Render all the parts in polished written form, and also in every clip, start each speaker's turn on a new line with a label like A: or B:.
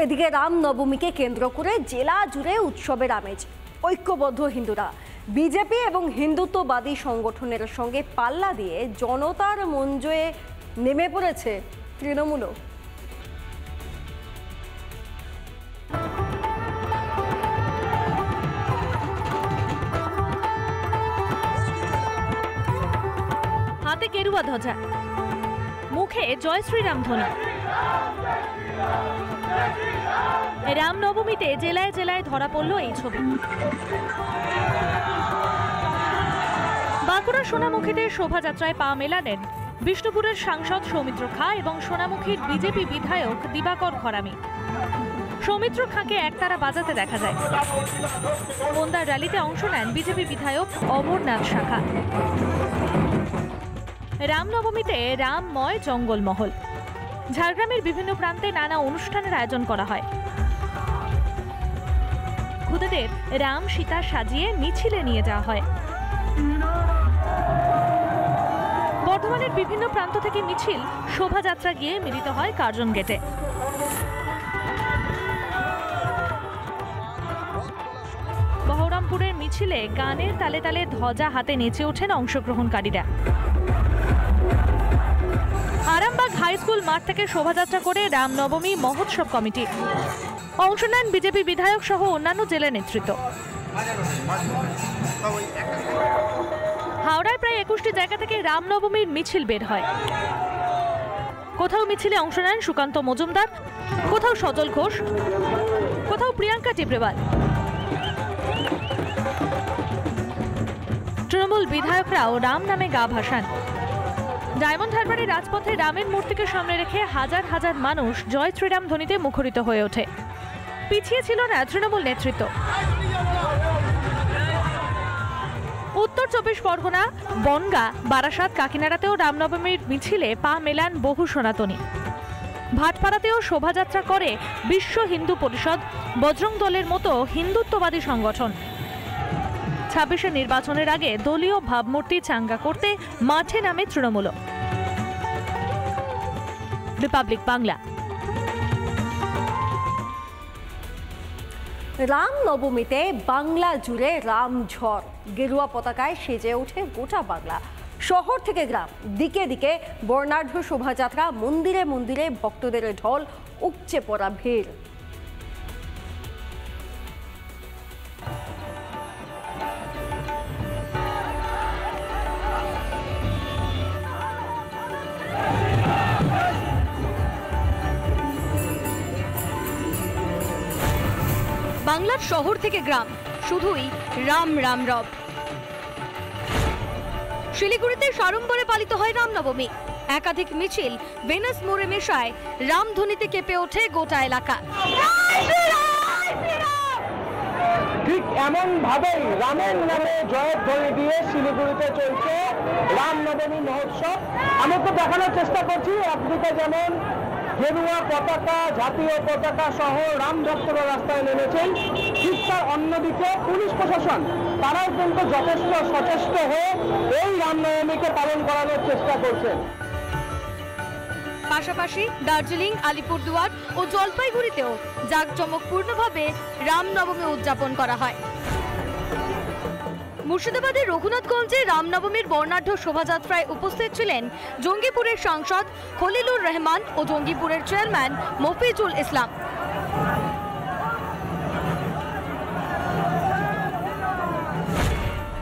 A: এদিকে রামনবমীকে কেন্দ্র করে জেলা জুড়ে উৎসবের আমেজ। ঐক্যবদ্ধ হিন্দুরা বিজেপি এবং হিন্দুত্ববাদী সংগঠনের সঙ্গে পাল্লা দিয়ে জনতার মঞ্চে নেমে পড়েছে তৃণমূলও।
B: হাতে গেরুয়া ধ্বজা, মুখে জয় শ্রীরাম ধ্বনি। রামনবমীতে জেলায় জেলায় ধরা পড়ল এই ছবি। বাঁকুড়া সোনামুখীতে শোভাযাত্রায় পা মেলালেন বিষ্ণুপুরের সাংসদ সৌমিত্র খাঁ এবং সোনামুখীর বিজেপি বিধায়ক দিবাকর ঘরামি। সৌমিত্র খাঁকে একতারা বাজাতে দেখা যায়। বন্দার র্যালিতে অংশ নেন বিজেপি বিধায়ক অমরনাথ শাখা। রামনবমীতে রামময় জঙ্গলমহল। ঝাড়গ্রামের বিভিন্ন প্রান্তে নানা অনুষ্ঠানের আয়োজন করা হয়। খুদেদের রাম সীতা সাজিয়ে মিছিলে নিয়ে যাওয়া হয়। বর্ধমানের বিভিন্ন প্রান্ত থেকে মিছিল শোভাযাত্রা গিয়ে মিলিত হয় কার্জন গেটে। বহরমপুরের মিছিলে গানের তালে তালে ধ্বজা হাতে নেচে ওঠেন অংশগ্রহণকারীরা। আরামবাগ হাই স্কুল মাঠ থেকে শোভাযাত্রা করে রামনবমী মহোৎসব কমিটি। অংশ নেন বিজেপি বিধায়ক সহ অন্যান্য জেলা নেতৃত্ব। হাওড়ায় প্রায় 21টি জায়গা থেকে রামনবমীর মিছিল বের হয়। কোথাও মিছিলে অংশ নেন সুকান্ত মজুমদার, কোথাও সজল ঘোষ, কোথাও প্রিয়াঙ্কা টিব্রেওয়াল। তৃণমূল বিধায়করাও রাম নামে গা ভাসান। ডায়মন্ড হারবারের রাজপথে রামের মূর্তিকে সামনে রেখে হাজার হাজার মানুষ জয় শ্রীরাম ধ্বনিতে মুখরিত হয়ে ওঠে। পিছিয়ে ছিল না তৃণমূল নেতৃত্ব। উত্তর 24 পরগনা, বনগাঁ, বারাসাত, কাকিনাড়াতেও রামনবমীর মিছিলে পা মেলান বহু সনাতনী। ভাটপাড়াতেও শোভাযাত্রা করে বিশ্ব হিন্দু পরিষদ, বজরং দলের মতো হিন্দুত্ববাদী সংগঠন। 26 নির্বাচনের আগে দলীয় ভাবমূর্তি চাঙ্গা করতে মাঠে নামে তৃণমূল। রিপাবলিক বাংলা।
A: রামনবমীতে বাংলা জুড়ে রাম ঝড়। গেরুয়া পতাকায় সেজে ওঠে গোটা বাংলা। শহর থেকে গ্রাম, দিকে দিকে বর্ণাঢ্য শোভাযাত্রা, মন্দিরে মন্দিরে ভক্তদের ঢল, উপচে পড়া ভিড়।
C: বাংলার শহর থেকে গ্রাম, শুধুই রাম রাম রব। শিলিগুড়িতে সাড়ম্বরে পালিত হয় রামনবমী। একাধিক মিছিল ভেনাস মোড়ে মেশায় রামধ্বনিতে কেঁপে ওঠে গোটা এলাকা।
D: ঠিক এমন ভাবেই রামের নামে জয়ের ধ্বনি দিয়ে শিলিগুড়িতে চলছে রামনবমী মহোৎসব। আমি তো দেখানোর চেষ্টা করছি, একদিকে যেমন গেরুয়া পতাকা, জাতীয় পতাকা সহ রাম ভক্তরা রাস্তায় নেমেছেন, ঠিক তার অন্যদিকে পুলিশ প্রশাসন তারাও কিন্তু যথেষ্ট সচেষ্ট হয়ে এই রামনবমীকে পালন করানোর চেষ্টা করছেন।
C: পাশাপাশি দার্জিলিং, আলিপুরদুয়ার ও জলপাইগুড়িতেও জাঁকজমকপূর্ণভাবে রামনবমী উদযাপন করা হয়। মুর্শিদাবাদের রঘুনাথগঞ্জে রামনবমীর বর্ণাঢ্য শোভাযাত্রায় উপস্থিত ছিলেন জঙ্গিপুরের সাংসদ খলিলুর রহমান ও জঙ্গিপুরের চেয়ারম্যান মফিজুল ইসলাম।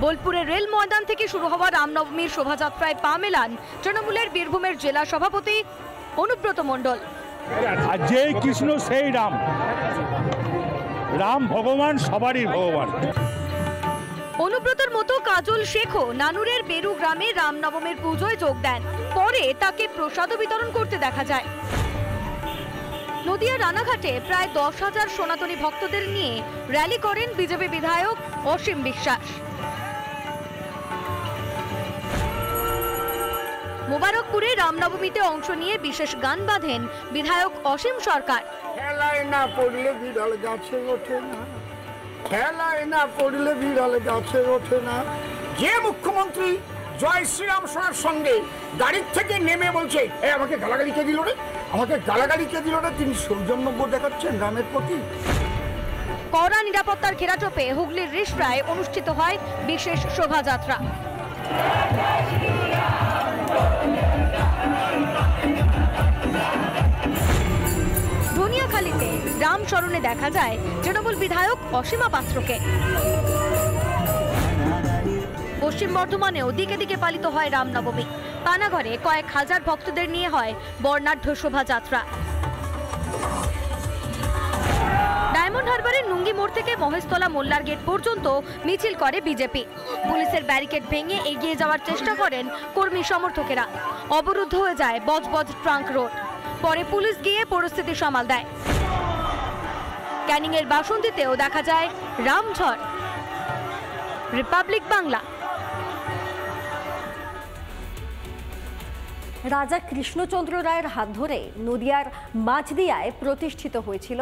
C: বোলপুরের রেল ময়দান থেকে শুরু হওয়া রামনবমীর শোভাযাত্রায় পা মেলান তৃণমূলের বীরভূমের জেলা সভাপতি অনুব্রত মণ্ডল।
E: যেই কৃষ্ণ সেই রাম, রাম ভগবান সবারই ভগবান।
C: অনুব্রতর মতো কাজল শেখও নানুরের বেরু গ্রামে রামনবমীর পুজোয় যোগ দেন। পরে তাকে প্রসাদ বিতরণ করতে দেখা যায়। নদিয়া রানাঘাটে প্রায় 10,000 সনাতনী ভক্তদের নিয়ে র্যালি করেন বিজেপি বিধায়ক অসীম বিশ্বাস। মোবারকপুরে রামনবমীতে অংশ নিয়ে বিশেষ গান বাঁধেন বিধায়ক অসীম সরকার।
F: খেলায় না পড়লে বিড়াল গাছে ওঠে না, খেলায় না পড়লে বিড়াল গাছে ওঠে না। যে মুখ্যমন্ত্রী জয় শ্রীরাম শোনার সঙ্গে গাড়ির থেকে নেমে বলছে, আমাকে গালাগালি কে দিল রে, আমাকে গালাগালি কে দিল না? তিনি সৌজন্যবোধ দেখাচ্ছেন রামের প্রতি।
C: কড়া নিরাপত্তার ঘেরাটোপে হুগলির রিষড়ায় অনুষ্ঠিত হয় বিশেষ শোভাযাত্রা। ধনিয়াখালীতে রাম স্মরণে দেখা যায় তৃণমূল বিধায়ক অসীমা পাত্রকে। পশ্চিম বর্ধমানেও দিকে দিকে পালিত হয় রামনবমী। পানাগড়ে কয়েক হাজার ভক্তদের নিয়ে হয় বর্ণাঢ্য শোভাযাত্রা। ডায়মন্ড হারবারের নুঙ্গি মোড় থেকে মহেশতলা মোল্লার গেট পর্যন্ত মিছিল করে বিজেপি। পুলিশের ব্যারিকেড ভেঙে এগিয়ে যাওয়ার চেষ্টা করেন কর্মী সমর্থকেরা। অবরুদ্ধ হয়ে যায় বজবজ ট্রাঙ্ক রোড। পরে পুলিশ গিয়ে পরিস্থিতি সামাল দেয়। ক্যানিং এর বাসন্তীতেও দেখা যায় রামঝড়। রিপাবলিক বাংলা।
A: রাজা কৃষ্ণচন্দ্র রায়ের হাত ধরে নদিয়ার মাঝদিয়ায় প্রতিষ্ঠিত হয়েছিল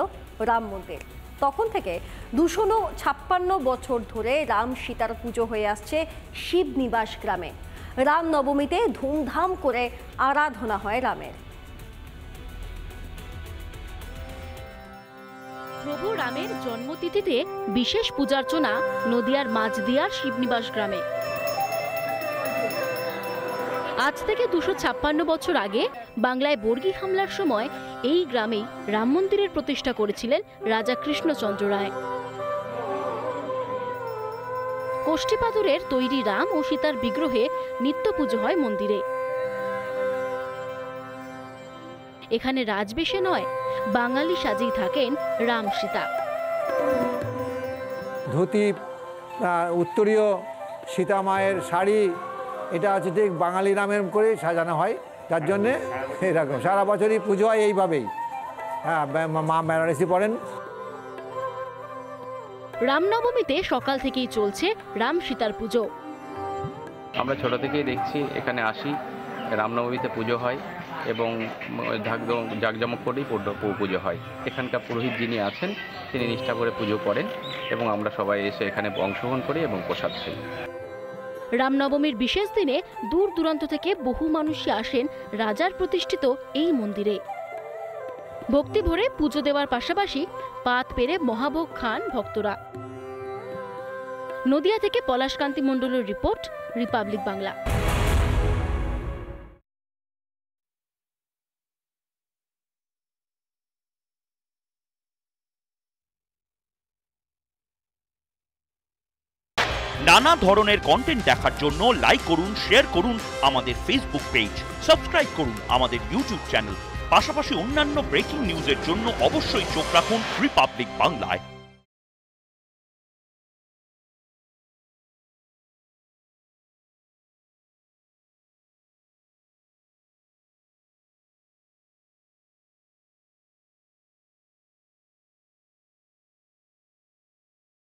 A: রাম মন্দির। তখন থেকে 256 বছর ধরে রাম সীতার পুজো হয়ে আসছে শিবনিবাস গ্রামে। রাম নবমীতে ধুমধাম করে আরাধনা হয় রামের।
G: প্রভু রামের জন্মতিথিতে বিশেষ পূজার্চনা নদিয়ার মাঝদিয়ার শিবনিবাস গ্রামে। আজ থেকে 256 বছর আগে বাংলায় বর্গী হামলার সময় এই গ্রামেই রাম মন্দিরের প্রতিষ্ঠা করেছিলেন রাজা কৃষ্ণচন্দ্র রায়। কোষ্ঠী পাথরের তৈরি রাম ও সীতার বিগ্রহে নিত্য পুজো হয় মন্দিরে। এখানে রাজবেশে নয়, বাঙালি সাজেই থাকেন রাম সীতা।
H: ধুতি, উত্তরীয় সীতা মায়ের শাড়ি, এটা হচ্ছে ঠিক বাঙালি নামের করে সাজানো হয়, যার জন্যে এরকম সারা বছরই পুজো হয় এইভাবেই। হ্যাঁ, মা বেনারসি পড়েন।
G: রামনবমীতে সকাল থেকেই চলছে রাম সীতার পুজো।
I: আমরা ছোট থেকেই দেখছি, এখানে আসি, রামনবমীতে পুজো হয় এবং জাঁকজমক করেই পুজো হয়। এখানকার পুরোহিত যিনি আছেন তিনি নিষ্ঠা করে পুজো করেন এবং আমরা সবাই এসে এখানে অংশগ্রহণ করি এবং প্রসাদ খাই।
G: রামনবমীর বিশেষ দিনে দূর দূরান্ত থেকে বহু মানুষই আসেন রাজার প্রতিষ্ঠিত এই মন্দিরে। ভক্তি ভরে পুজো দেওয়ার পাশাপাশি পাত পেরে মহাভোগ খান ভক্তরা। নদিয়া থেকে পলাশকান্তি মণ্ডলের রিপোর্ট, রিপাবলিক বাংলা।
J: নানা ধরনের কন্টেন্ট দেখার জন্য লাইক করুন, শেয়ার করুন আমাদের ফেসবুক পেজ, সাবস্ক্রাইব করুন আমাদের ইউটিউব চ্যানেল। পাশাপাশি অন্যান্য ব্রেকিং নিউজের জন্য অবশ্যই চোখ রাখুন রিপাবলিক বাংলায়।